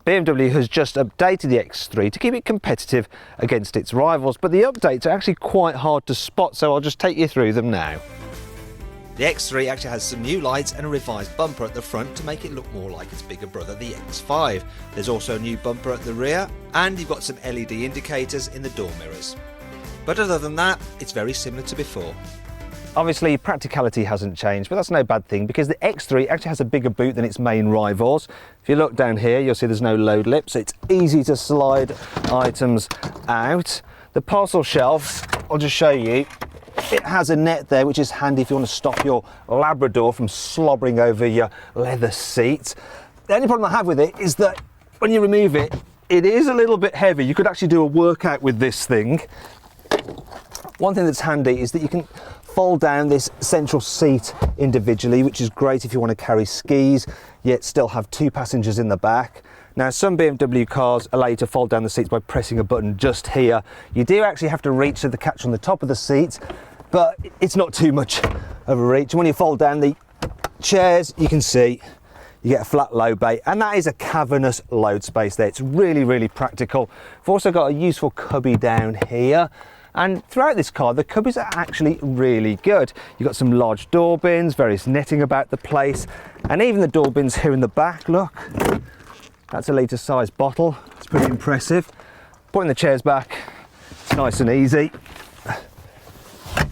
BMW has just updated the X3 to keep it competitive against its rivals, but the updates are actually quite hard to spot, so I'll just take you through them now. The X3 actually has some new lights and a revised bumper at the front to make it look more like its bigger brother, the X5. There's also a new bumper at the rear, and you've got some LED indicators in the door mirrors. But other than that, it's very similar to before. Obviously, practicality hasn't changed, but that's no bad thing because the X3 actually has a bigger boot than its main rivals. If you look down here, you'll see there's no load lip, so it's easy to slide items out. The parcel shelf, I'll just show you. It has a net there, which is handy if you want to stop your Labrador from slobbering over your leather seat. The only problem I have with it is that when you remove it, it is a little bit heavy. You could actually do a workout with this thing. One thing that's handy is that you can fold down this central seat individually, which is great if you want to carry skis, yet still have two passengers in the back. Now, some BMW cars allow you to fold down the seats by pressing a button just here. You do actually have to reach to the catch on the top of the seat, but it's not too much of a reach. When you fold down the chairs, you can see you get a flat load bay, and that is a cavernous load space there. It's really, really practical. We've also got a useful cubby down here. And throughout this car, the cubbies are actually really good. You've got some large door bins, various netting about the place, and even the door bins here in the back, look. That's a litre size bottle. It's pretty impressive. Putting the chairs back, it's nice and easy.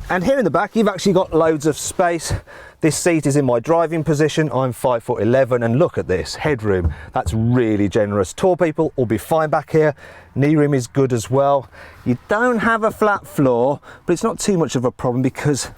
And here in the back, you've actually got loads of space. This seat is in my driving position. I'm 5'11", and look at this headroom. That's really generous. Tall people will be fine back here. Knee room is good as well. You don't have a flat floor, but it's not too much of a problem because,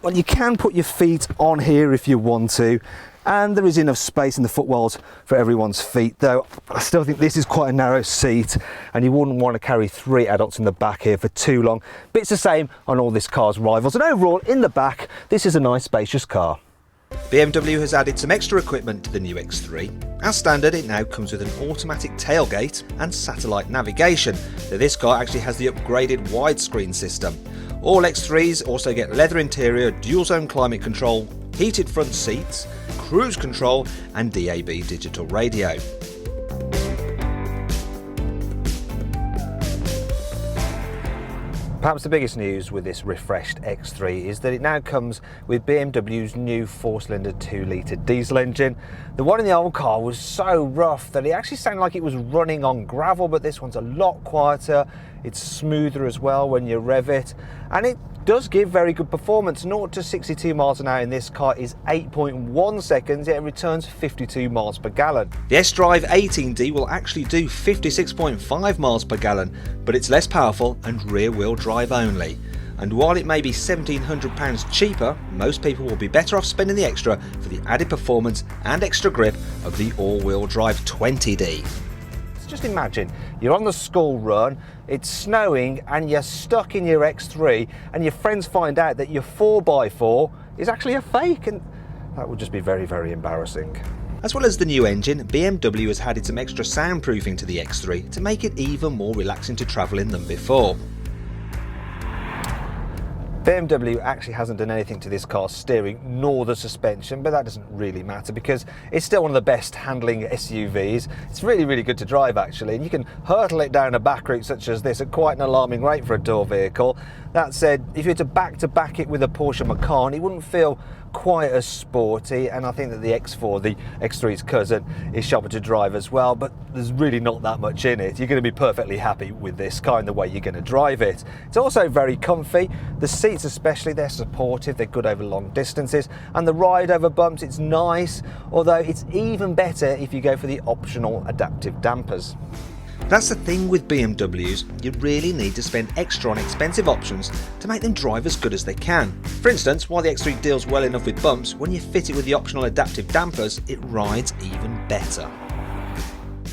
well, you can put your feet on here if you want to. And there is enough space in the footwells for everyone's feet, though I still think this is quite a narrow seat and you wouldn't want to carry three adults in the back here for too long. But it's the same on all this car's rivals, and overall in the back this is a nice spacious car. BMW has added some extra equipment to the new X3. As standard, it now comes with an automatic tailgate and satellite navigation, though this car actually has the upgraded widescreen system. All X3s also get leather interior, dual zone climate control, heated front seats, cruise control and DAB digital radio. Perhaps the biggest news with this refreshed X3 is that it now comes with BMW's new 4-cylinder 2-litre diesel engine. The one in the old car was so rough that it actually sounded like it was running on gravel, but this one's a lot quieter. It's smoother as well when you rev it, and it does give very good performance. 0 to 62 miles an hour in this car is 8.1 seconds, yet it returns 52 miles per gallon. The S-Drive 18D will actually do 56.5 miles per gallon, but it's less powerful and rear-wheel drive only. And while it may be £1,700 cheaper, most people will be better off spending the extra for the added performance and extra grip of the all-wheel drive 20D. Just imagine you're on the school run, it's snowing and you're stuck in your X3 and your friends find out that your 4x4 is actually a fake, and that would just be very, very embarrassing. As well as the new engine, BMW has added some extra soundproofing to the X3 to make it even more relaxing to travel in than before. BMW actually hasn't done anything to this car's steering nor the suspension, but that doesn't really matter because it's still one of the best handling SUVs. It's really, really good to drive actually, and you can hurtle it down a back route such as this at quite an alarming rate for a tour vehicle. That said, if you were to back it with a Porsche Macan, it wouldn't feel quite as sporty, and I think that the X4, the X3's cousin, is sharper to drive as well, but there's really not that much in it. You're going to be perfectly happy with this car in the way you're going to drive it. It's also very comfy. The seats especially, they're supportive, they're good over long distances, and the ride over bumps, it's nice, although it's even better if you go for the optional adaptive dampers. That's the thing with BMWs, you really need to spend extra on expensive options to make them drive as good as they can. For instance, while the X3 deals well enough with bumps, when you fit it with the optional adaptive dampers, it rides even better.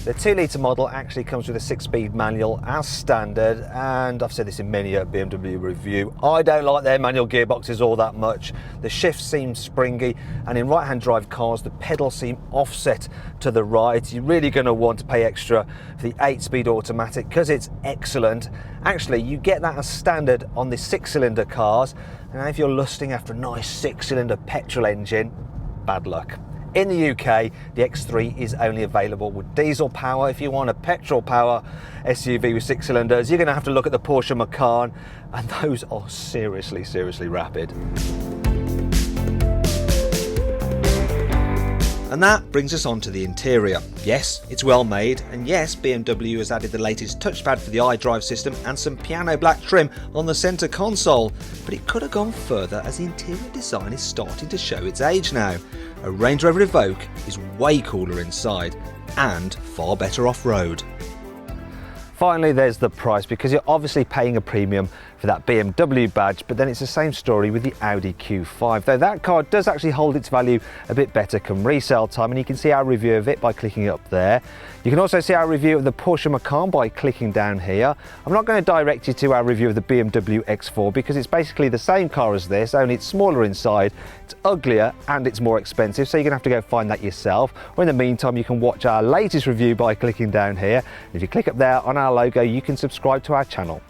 The 2-litre model actually comes with a 6-speed manual as standard, and I've said this in many a BMW review, I don't like their manual gearboxes all that much. The shifts seem springy, and in right-hand drive cars the pedals seem offset to the right. You're really going to want to pay extra for the 8-speed automatic because it's excellent. Actually, you get that as standard on the 6-cylinder cars, and if you're lusting after a nice 6-cylinder petrol engine, bad luck. In the UK, the X3 is only available with diesel power. If you want a petrol power SUV with 6 cylinders, you're going to have to look at the Porsche Macan, and those are seriously, seriously rapid. And that brings us on to the interior. Yes, it's well made, and yes, BMW has added the latest touchpad for the iDrive system and some piano black trim on the centre console, but it could have gone further as the interior design is starting to show its age now. A Range Rover Evoque is way cooler inside and far better off-road. Finally, there's the price, because you're obviously paying a premium for that BMW badge, but then it's the same story with the Audi Q5, though that car does actually hold its value a bit better come resale time, and you can see our review of it by clicking up there. You can also see our review of the Porsche Macan by clicking down here. I'm not going to direct you to our review of the BMW X4 because it's basically the same car as this, only it's smaller inside, it's uglier, and it's more expensive, so you're going to have to go find that yourself. Or in the meantime, you can watch our latest review by clicking down here. If you click up there on our logo, you can subscribe to our channel.